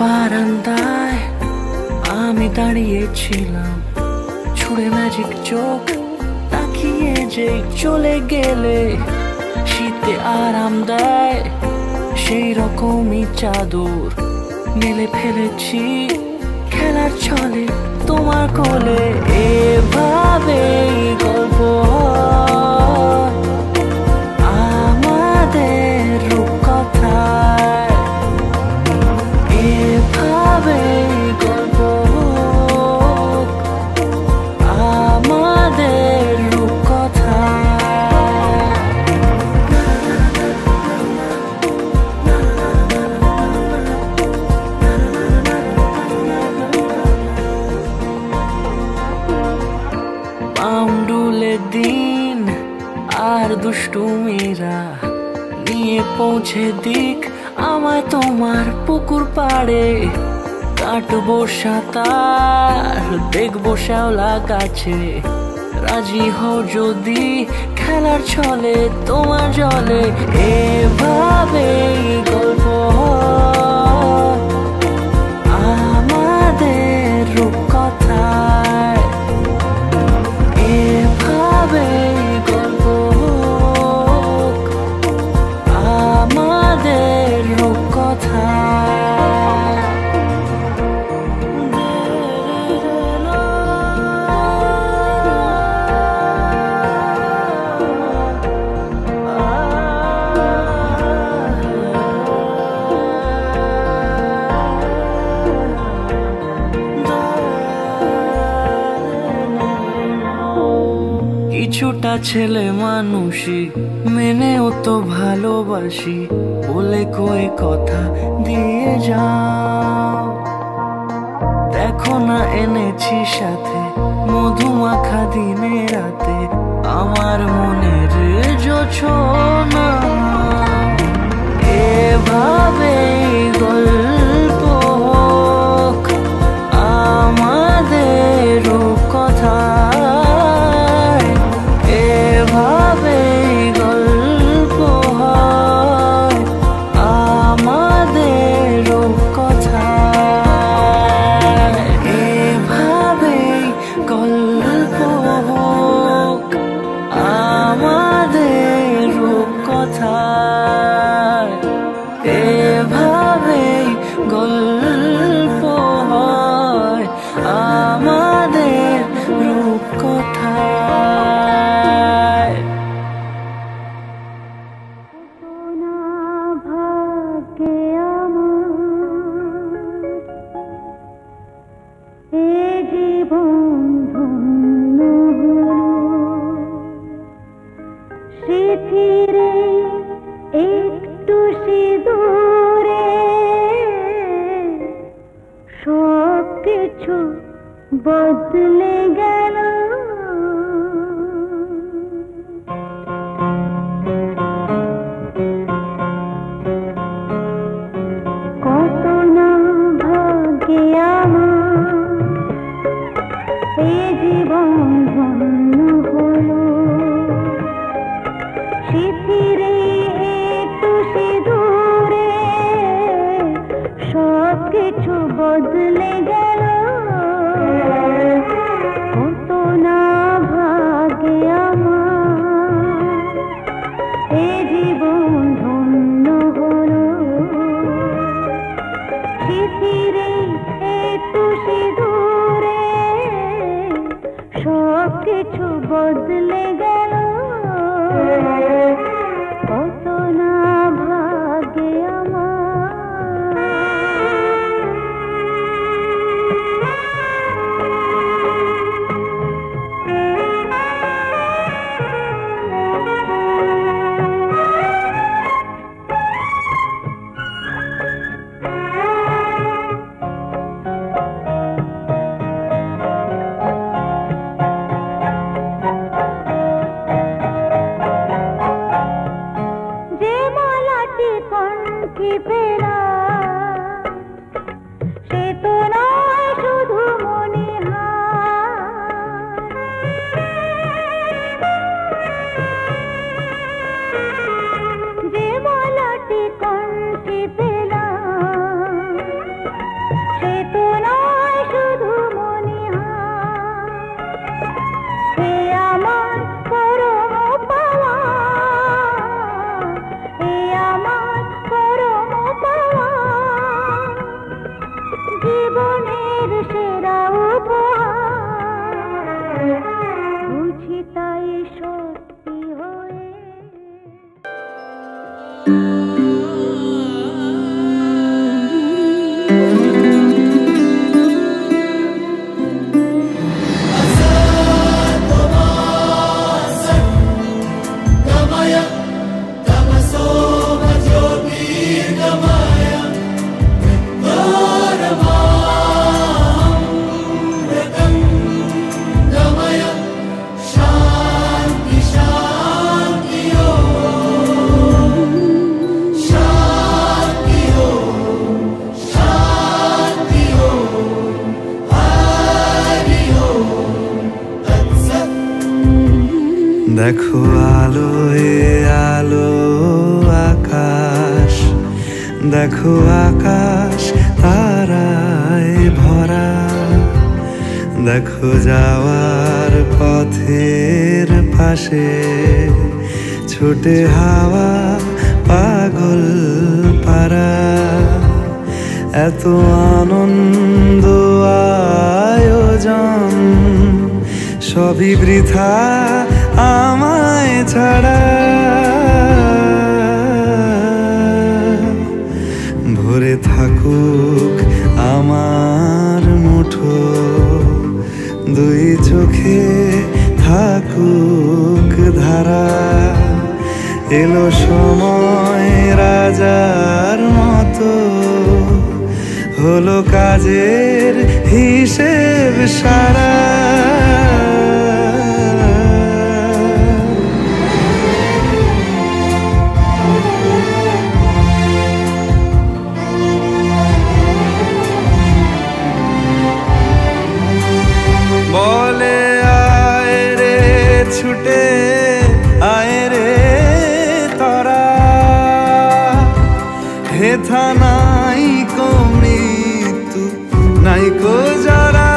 বারান্দায় আমি দাঁড়িয়েছিলাম, ছুঁড়ে ম্যাজিক চোখ তাকিয়ে যে চলে গেলে শীতে আরাম দেয় সেই রকমই চাদর মেলে ফেলেছি খেলার ছলে তোমার কোলে। এভাবে গল্প আমাদের রূপকথায়, এভাবে গল্প আমাদের রূপকথায়। পাউন্ডুলে দিন আর দুষ্টুমিরা নিয়ে পৌঁছে দিক আমায় তোমার পুকুর পাড়ে। কাটবো সাঁতার, দেখবো শ্যাওলা গাছে, রাজি হও যদি খেলার ছলে তোমার জলে। এভাবেই গল্প আমাদের রূপকথায়, এভাবেই গল্প আমাদের রূপকথায়। কিছুটা ছেলে মানুষই মেনেও তো ভালোবাসি, বলে কয়ে কথা দিয়ে যাও। দেখো না এনেছি সাথে মধুমাখা দিনে রাতে আমার মনের জোছনা। এভাবেই গল্প হোক আমাদের রূপকথায়, এভাবেই গল্প হয় আমাদের রূপকথায়, এভাবেই গল্প হোক আমাদের রূপকথায়, এভাবেই গল্প হয় আমাদের রূপকথায়। স্মৃতিরে একটু সিঁদুরে সব কিছু বদলে গেল। কত না ভাগ্যে আমার এ জীবন ধন্য হলো। স্মৃতিরে একটু সিঁদুরে সব কিছু বদলে গেল। কত না ভাগ্যে আমার এ জীবন ধন্য হলো। স্মৃতিরে একটু সিঁদুরে সব কিছু বদলে গেল। কত না ভাগ্যে আমার। দেখো আলোয় আলো আকাশ, দেখো আকাশ তারায় ভরা, দেখো যাওয়ার পথের পাশে ছুটে হাওয়া পাগল পারা। এত আনন্দ আয়োজন সবই বৃথা আমায় ছাড়া। ভরে থাকুক আমার মুঠো, দুই চোখে থাকুক ধারা। এলো সময় রাজার মতো, হলো কাজের হিসেব সারা। বলে আয় রে ছুটে আয় রে তরা, হেথা নাই কো মৃত্যু নাই কো জরা।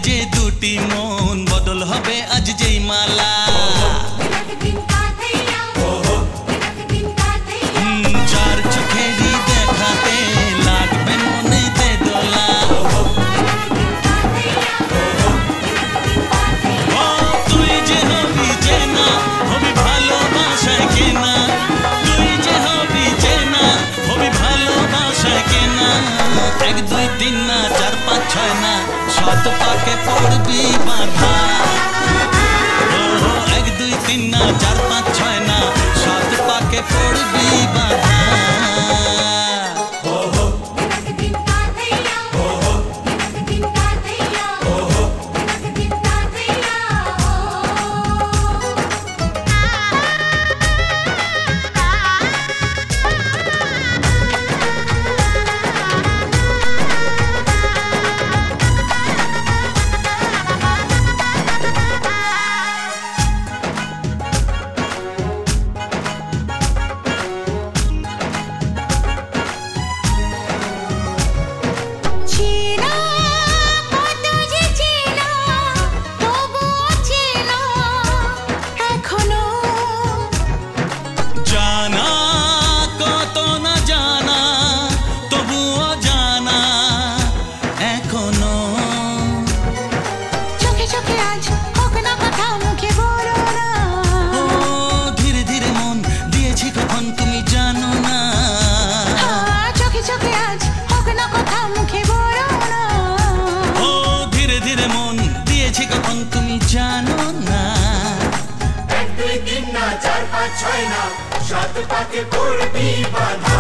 যে দুটি মন বদল হবে আজ যেই মালা, চার চোখেরই দেখাতে লাগবে মনেতে দোলা। তুই যে হবি চেনা হবি ভালোবাসায় কেনা, তুই যে হবি চেনা হবি ভালোবাসায় কেনা। এক দুই তিন না চার পাঁচ ছয় না সাত পাকে পড়বি বাধা। এক দুই তিন না চার পাঁচ ছয় না সাত পাকে পড়বি বাধা। চার পাঁচ ছয় না সাত পাকে পড়বি বাধা।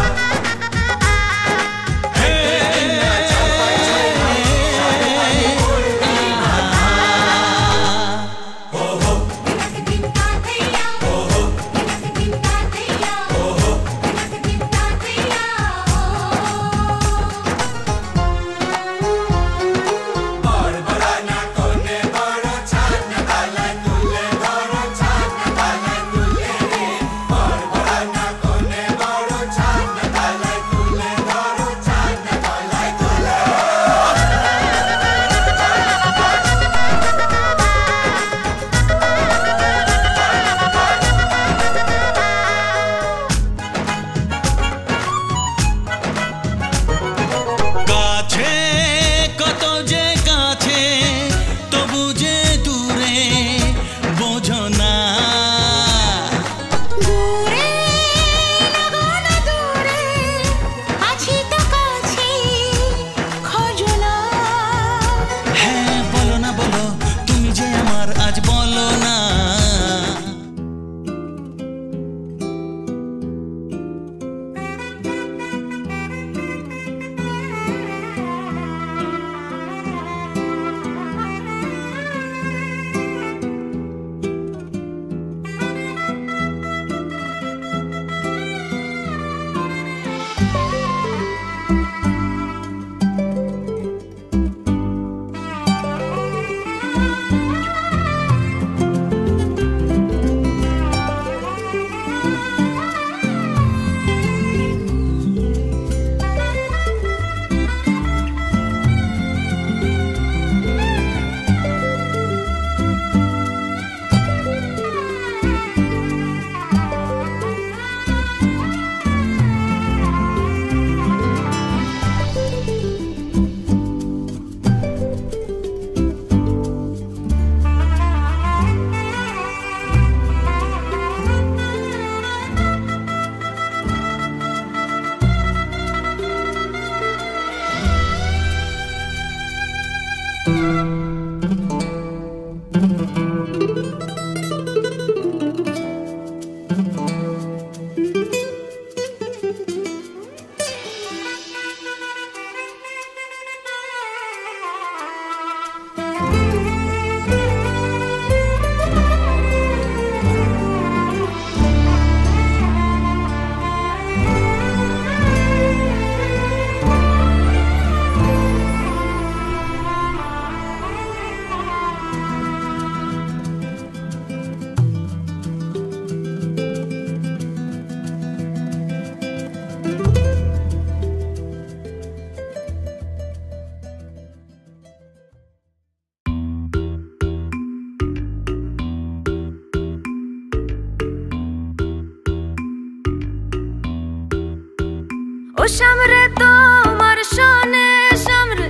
সামরে তোমার শোনে, সামরে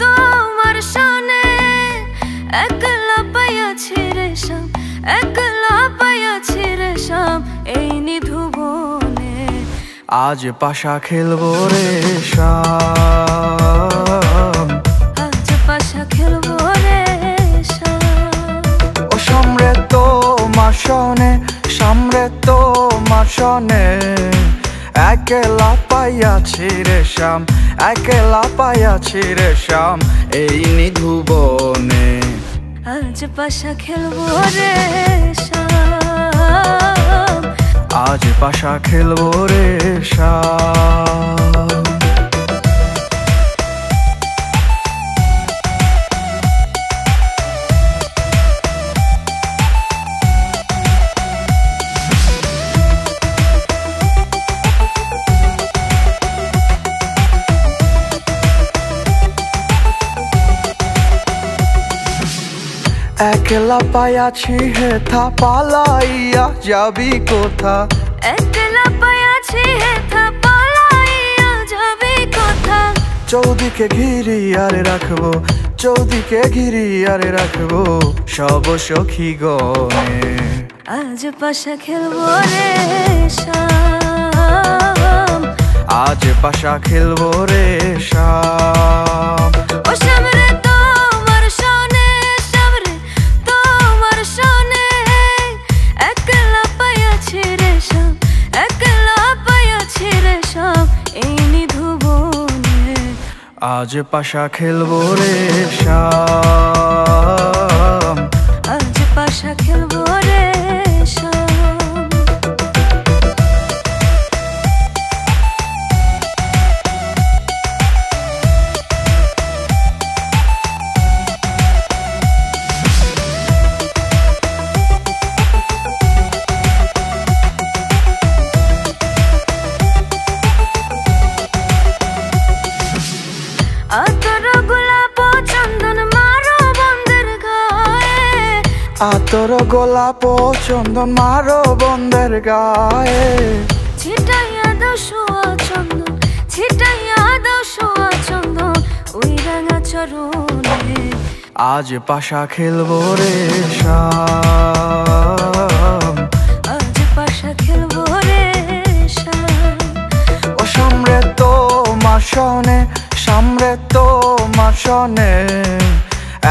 তোমার শোনে, একলা পাইয়াছি রেশম, একলা পাইয়াছি রেশম এই নিধুবনে। আজ পাশা খেলবো রে শাম, আজ পাশা খেলবো রে শাম। ও সামরে তোমার শোনে, সামরে তোমার শোনে, একলা পাইয়াছি রে শাম, একলা পাইয়াছি রে শাম এই নিধুবনে। আজ পাশা খেলবো রে শাম, আজ পাশা খেলবো রে শাম। একলা পাইয়াছি হেথা, পালাইয়া যাবি কোথা? একলা পাইয়াছি হেথা, পালাইয়া যাবি কোথা? চৌদিকে ঘিরি আরে রাখবো, চৌদিকে ঘিরি আরে রাখবো সব সখী গনে। আজ পাশা খেলবো রে শাম, আজ পাশা খেলবো রে শাম। ও সামরে তোমার শোনে, সামরে তোমার শোনে, একলা পাইয়াছি রেশম, একলা পাইয়াছি রেশম এই নিধুবনে। আজ পাশা খেলবো রে শাম, আজ পাশা খেলবো রে শাম। আতর গোলাপ চন্দন মারো বন্ধের গায়ে, আতর গোলাপ চন্দন মারো বন্ধের গায়ে। ছিটাইয়া দাও সোয়া চন্দন, ছিটাইয়া দাও সোয়া চন্দন ওই রাঙা চরণে। আজ পাশা খেলবো রে শাম, আজ পাশা খেলবো রে শাম। ও সামরে তোমার শোনে, সামরে তোমার শোনে,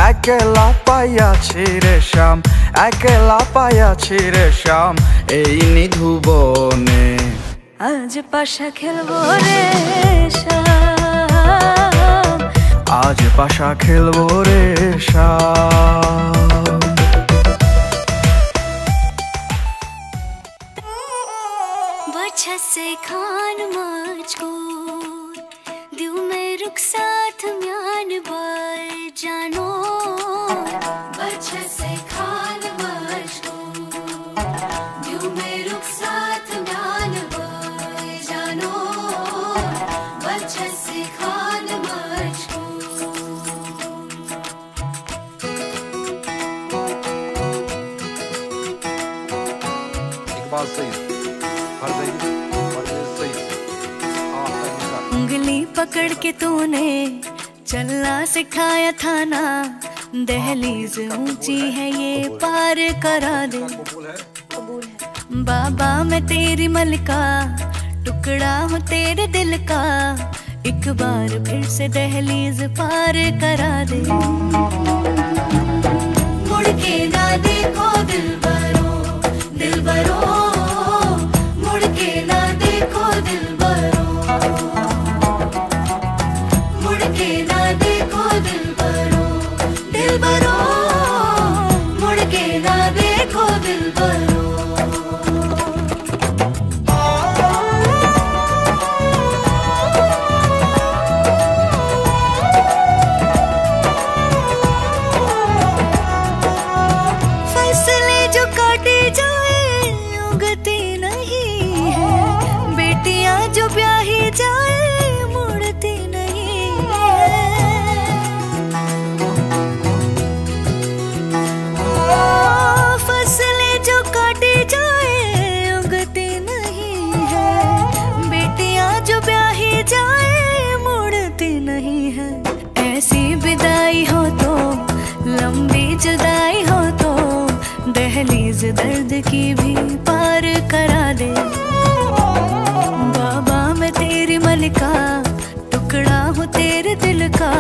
একলা পাইয়াছি রে শাম, একলা পাইয়াছি রে শাম এই নিধুবনে। আজ পাশা খেলবো রে শাম, আজ পাশা খেলবো রে শাম। बच्चा से खान मुझको दिल में रुक साथ म्यान बाय जानो। बच्चा से खान मुझको दिल में रुक साथ म्यान बाय जानो। बच्चा से खान मुझको इकबाल सईद, फरज़ई, फरज़ई सईद, उंगली पकड़ के तूने चलना सिखाया था ना, दहलीज ऊंची है ये पार करा दे। बाबा मैं तेरी मलका, टुकड़ा हूँ तेरे दिल का, एक बार फिर से दहलीज पार करा दे। मुड़ के ना देखो दिलबरो, दिलबरो, मुड़ के ना देखो दिलबरो, मुड़ के ना देखो दिलबरो, दिलबरो, मुड़ के ना देखो दिलबरो। फैसले जो काटे जाए उगती नहीं है, बेटियां जो ब्याही जाए मुड़ती नहीं है। दर्द की भी पार करा दे। बाबा मैं तेरी मलिका, टुकड़ा हूँ तेरे दिल का,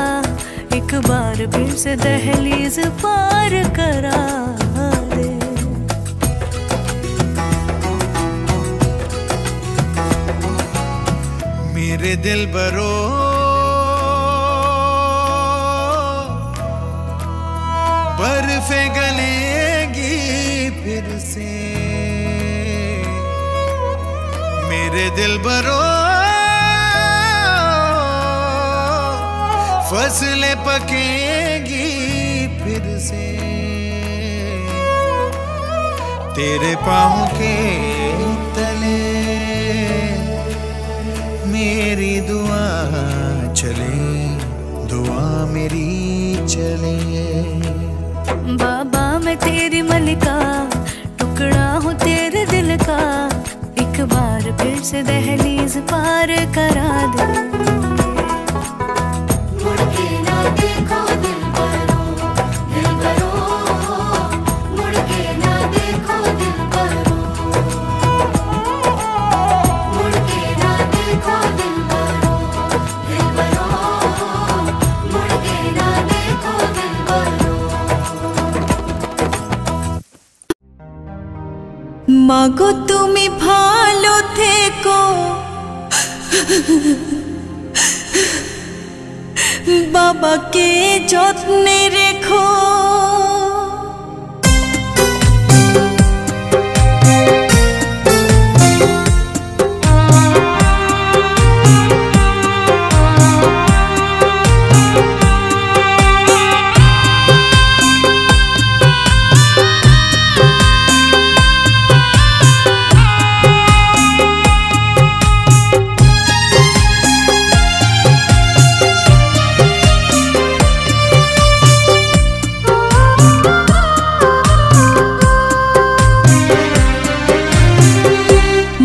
एक बार फिर से दहलीज पार करा दे। मेरे दिल बरो बर्फे गलेगी फिर से, मेरे दिल बरो फसलें पकेगी फिर से, तेरे पाँव के तले मेरी दुआ चले, दुआ मेरी चले। बाबा मैं तेरी मलिका, टुकड़ा हूँ तेरे दिल का, एक बार फिर से दहलीज पार करा दे। मुड़ के ना देखो दिलबरो, दिलबरो, मुड़ के ना देखो दिलबरो, मुड़ के ना देखो दिलबरो, दिलबरो, मुड़ के ना देखो दिलबरो। মাগো তুমি ভালো থেকো, বাবাকে যত্নে রেখো।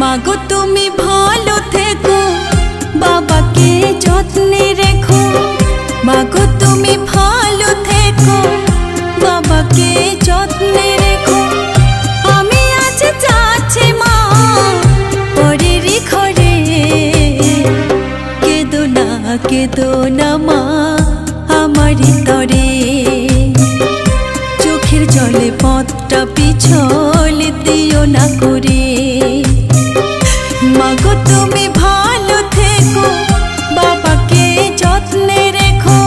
মাগো তুমি ভালো থেকো, বাবাকে যত্নে রেখো। মাগো তুমি ভালো থেকো, বাবাকে যত্নে রেখো। আমি আজ যাচ্ছি মা পরেরই ঘরে, কেঁদো না মা আমারই তরে। চোখের জলে পথটা পিছল দিও না করে। মাগো তুমি ভালো থেকো, বাবাকে যত্নে রেখো।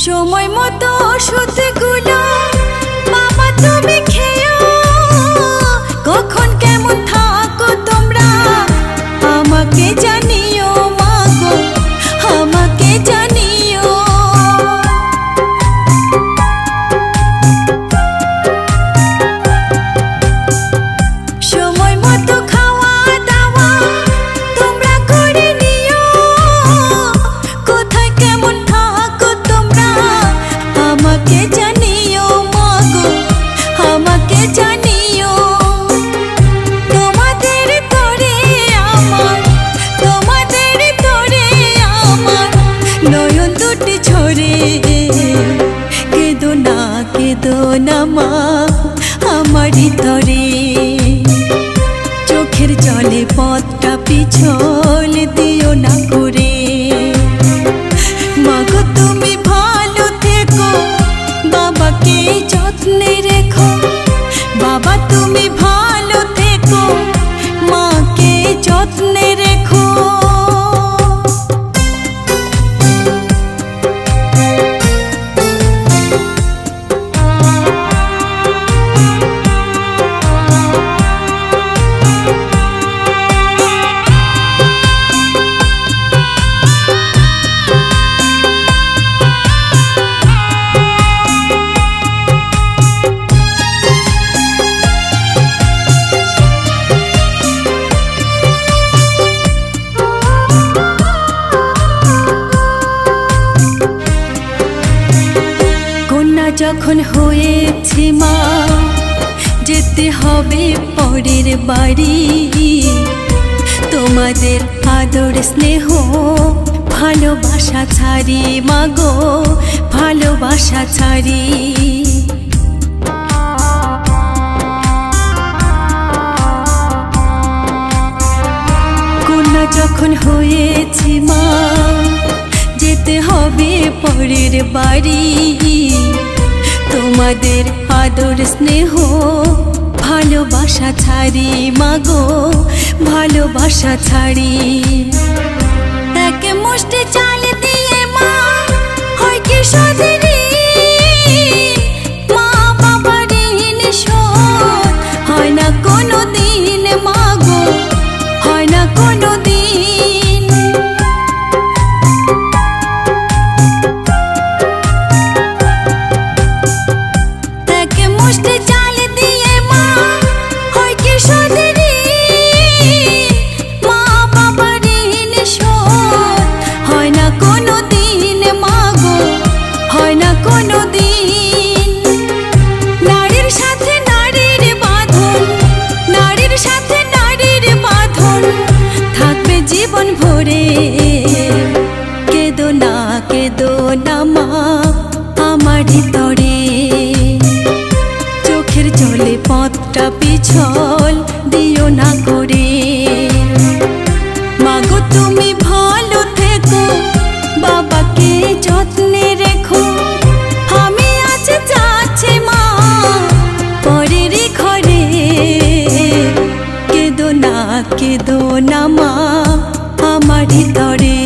সময় মতো ওষুধগুলো বাবা তুমি খেও। কখন কেমন থাকো তোমরা আমাকে জানিও মাগো, আমাকে জানিও। সময় মতো খাওয়া দাওয়া তোমরা করে নিও। কোথায় কেমন থাকো তোমরা আমাকে জানিও মাগো, আমাকে জানিও। তোমাদের তরে আমার, তোমাদের তরে আমার নয়ন দুটি ঝরে। কেঁদো না মা আমারই তরে। চোখের জলে পথটা পিছল দিও না করে। মাগো তুমি ভালো থেকো, বাবাকে যত্নে রেখো। বাবা তুমি ভালো থেকো, মাকে যত্নে রেখো। যখন হয়েছে মা যেতে হবে পরের বাড়ি তোমাদের আদর স্নেহ ভালোবাসা ছাড়ি মাগো ভালোবাসা ছাড়ি কন্যা যখন হয়েছে মা যেতে হবে পরের বাড়ি তোমাদের আদর স্নেহ ভালোবাসা ছাড়ি মাগো ভালোবাসা ছাড়ি এক মুষ্টি চাল দিয়ে মা হয় কি সদরি মা বাবার ঋণ শোধ হয় না কোনো দিন মাগো হয় না কোনো দিন এক মুষ্টি চাল দিয়ে মা হয় কি সদরি মা বাবার ঋণ শোধ হয় না কোনো দিন মাগো হয় না কোনো দিন নারীর সাথে নারীর বাঁধন নারীর সাথে নারীর বাঁধন থাকবে জীবন ভরে কেঁদো না মা আমার ভিতরে চোখের জলে পথটা পিছল দিও না করে মাগো তুমি ভালো থেকো বাবাকে যত্নে রেখো আমি আজ যাচ্ছি মা পরের ঘরে কেঁদো না মা আমার ভিতরে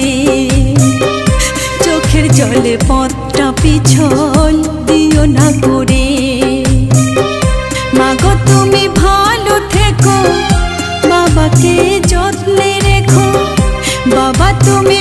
চোখের জলে পথটা পিছল দিও না করে মাগো তুমি ভালো থেকো বাবাকে যত্নে রেখো বাবা তুমি